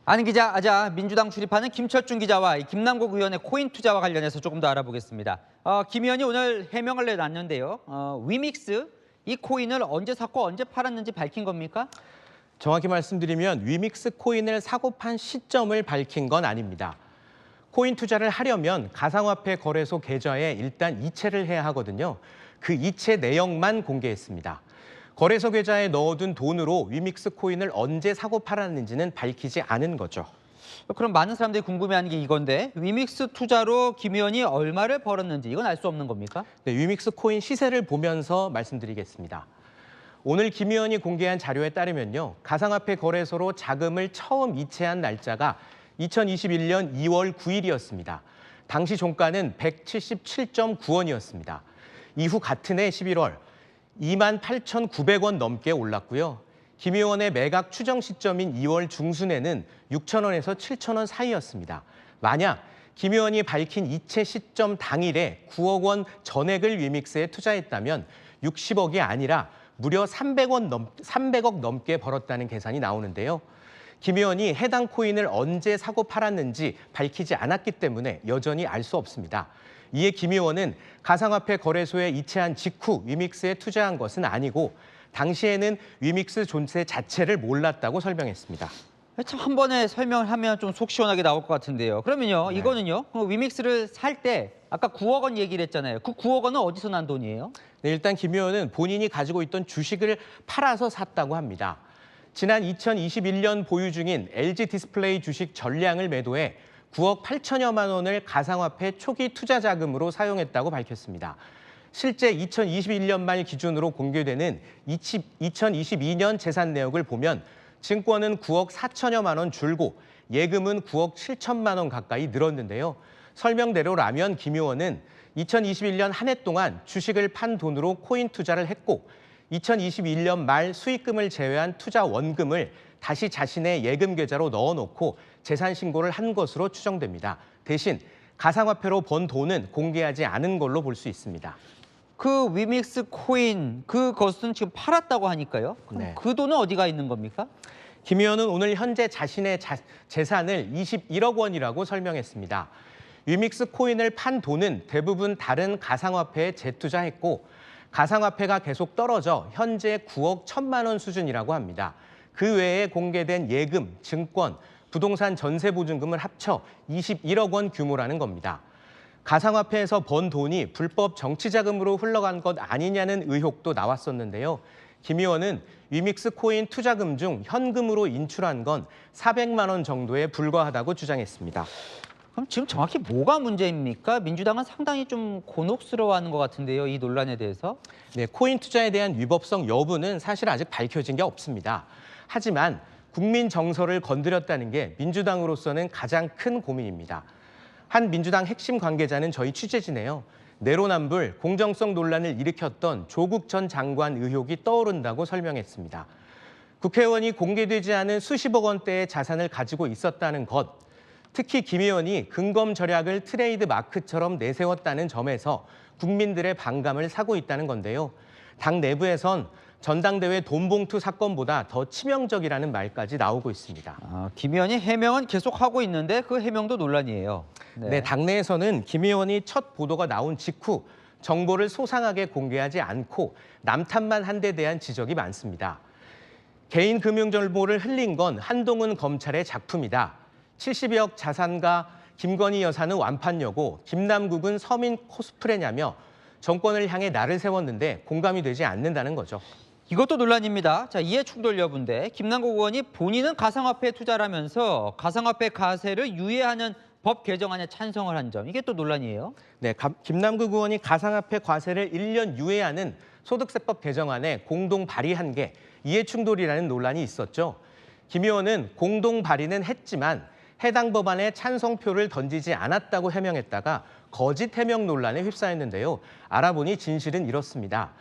아는 기자, 민주당 출입하는 김철중 기자와 김남국 의원의 코인 투자와 관련해서 조금 더 알아보겠습니다. 김 의원이 오늘 해명을 내놨는데요. 위믹스, 이 코인을 언제 샀고 언제 팔았는지 밝힌 겁니까? 정확히 말씀드리면 위믹스 코인을 사고 판 시점을 밝힌 건 아닙니다. 코인 투자를 하려면 가상화폐 거래소 계좌에 일단 이체를 해야 하거든요. 그 이체 내역만 공개했습니다. 거래소 계좌에 넣어둔 돈으로 위믹스 코인을 언제 사고 팔았는지는 밝히지 않은 거죠. 그럼 많은 사람들이 궁금해하는 게 이건데 위믹스 투자로 김 의원이 얼마를 벌었는지 이건 알 수 없는 겁니까? 네, 위믹스 코인 시세를 보면서 말씀드리겠습니다. 오늘 김 의원이 공개한 자료에 따르면요. 가상화폐 거래소로 자금을 처음 이체한 날짜가 2021년 2월 9일이었습니다. 당시 종가는 177.9원이었습니다. 이후 같은 해 11월 28,900원 넘게 올랐고요. 김 의원의 매각 추정 시점인 2월 중순에는 6,000원에서 7,000원 사이였습니다. 만약 김 의원이 밝힌 이체 시점 당일에 9억 원 전액을 위믹스에 투자했다면 60억이 아니라 무려 300억 넘게 벌었다는 계산이 나오는데요. 김 의원이 해당 코인을 언제 사고 팔았는지 밝히지 않았기 때문에 여전히 알 수 없습니다. 이에 김 의원은 가상화폐 거래소에 이체한 직후 위믹스에 투자한 것은 아니고 당시에는 위믹스 존재 자체를 몰랐다고 설명했습니다. 참 한 번에 설명을 하면 좀 속 시원하게 나올 것 같은데요. 그러면요, 네. 이거는요, 위믹스를 살 때 아까 9억 원 얘기를 했잖아요. 그 9억 원은 어디서 난 돈이에요? 네, 일단 김 의원은 본인이 가지고 있던 주식을 팔아서 샀다고 합니다. 지난 2021년 보유 중인 LG 디스플레이 주식 전량을 매도해 9억 8천여만 원을 가상화폐 초기 투자 자금으로 사용했다고 밝혔습니다. 실제 2021년 말 기준으로 공개되는 2022년 재산 내역을 보면 증권은 9억 4천여만 원 줄고 예금은 9억 7천만 원 가까이 늘었는데요. 설명대로라면 김 의원은 2021년 한 해 동안 주식을 판 돈으로 코인 투자를 했고 2021년 말 수익금을 제외한 투자 원금을 다시 자신의 예금 계좌로 넣어놓고 재산 신고를 한 것으로 추정됩니다. 대신 가상화폐로 번 돈은 공개하지 않은 걸로 볼 수 있습니다. 그 위믹스 코인, 그것은 지금 팔았다고 하니까요. 그럼 네. 그 돈은 어디가 있는 겁니까? 김 의원은 오늘 현재 자신의 재산을 21억 원이라고 설명했습니다. 위믹스 코인을 판 돈은 대부분 다른 가상화폐에 재투자했고 가상화폐가 계속 떨어져 현재 9억 1천만 원 수준이라고 합니다. 그 외에 공개된 예금, 증권, 부동산 전세 보증금을 합쳐 21억 원 규모라는 겁니다. 가상화폐에서 번 돈이 불법 정치자금으로 흘러간 것 아니냐는 의혹도 나왔었는데요. 김 의원은 위믹스 코인 투자금 중 현금으로 인출한 건 400만 원 정도에 불과하다고 주장했습니다. 그럼 지금 정확히 뭐가 문제입니까? 민주당은 상당히 좀 곤혹스러워하는 것 같은데요, 이 논란에 대해서. 네, 코인 투자에 대한 위법성 여부는 사실 아직 밝혀진 게 없습니다. 하지만 국민 정서를 건드렸다는 게 민주당으로서는 가장 큰 고민입니다. 한 민주당 핵심 관계자는 저희 취재진에요. 내로남불, 공정성 논란을 일으켰던 조국 전 장관 의혹이 떠오른다고 설명했습니다. 국회의원이 공개되지 않은 수십억 원대의 자산을 가지고 있었다는 것, 특히 김 의원이 근검 절약을 트레이드 마크처럼 내세웠다는 점에서 국민들의 반감을 사고 있다는 건데요. 당 내부에선 전당대회 돈봉투 사건보다 더 치명적이라는 말까지 나오고 있습니다. 김 의원이 해명은 계속하고 있는데 그 해명도 논란이에요. 네, 당내에서는 김 의원이 첫 보도가 나온 직후 정보를 소상하게 공개하지 않고 남탓만 한 데 대한 지적이 많습니다. 개인 금융 정보를 흘린 건 한동훈 검찰의 작품이다. 70억 자산가 김건희 여사는 완판녀고 김남국은 서민 코스프레냐며 정권을 향해 날을 세웠는데 공감이 되지 않는다는 거죠. 이것도 논란입니다. 자, 이해 충돌 여부인데 김남국 의원이 본인은 가상화폐에 투자를 하면서 가상화폐 과세를 유예하는 법 개정안에 찬성을 한 점, 이게 또 논란이에요. 네, 김남국 의원이 가상화폐 과세를 1년 유예하는 소득세법 개정안에 공동 발의한 게 이해 충돌이라는 논란이 있었죠. 김 의원은 공동 발의는 했지만 해당 법안에 찬성표를 던지지 않았다고 해명했다가 거짓 해명 논란에 휩싸였는데요. 알아보니 진실은 이렇습니다.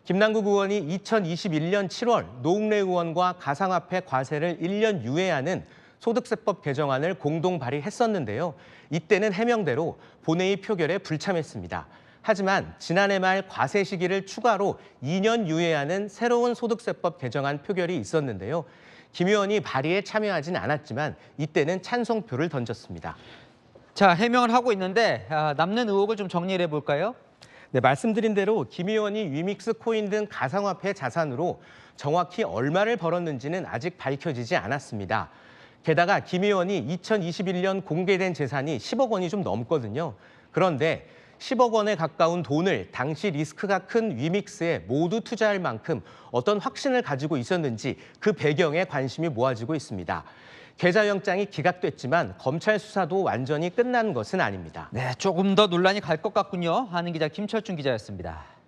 김남국 의원이 2021년 7월 노웅래 의원과 가상화폐 과세를 1년 유예하는 소득세법 개정안을 공동 발의했었는데요. 이때는 해명대로 본회의 표결에 불참했습니다. 하지만 지난해 말 과세 시기를 추가로 2년 유예하는 새로운 소득세법 개정안 표결이 있었는데요. 김 의원이 발의에 참여하진 않았지만 이때는 찬성표를 던졌습니다. 자, 해명을 하고 있는데 남는 의혹을 좀 정리를 해볼까요? 네, 말씀드린 대로 김 의원이 위믹스 코인 등 가상화폐 자산으로 정확히 얼마를 벌었는지는 아직 밝혀지지 않았습니다. 게다가 김 의원이 2021년 공개된 재산이 10억 원이 좀 넘거든요. 그런데 10억 원에 가까운 돈을 당시 리스크가 큰 위믹스에 모두 투자할 만큼 어떤 확신을 가지고 있었는지 그 배경에 관심이 모아지고 있습니다. 계좌영장이 기각됐지만 검찰 수사도 완전히 끝난 것은 아닙니다. 네, 조금 더 논란이 갈 것 같군요. 하는 기자 김철중 기자였습니다.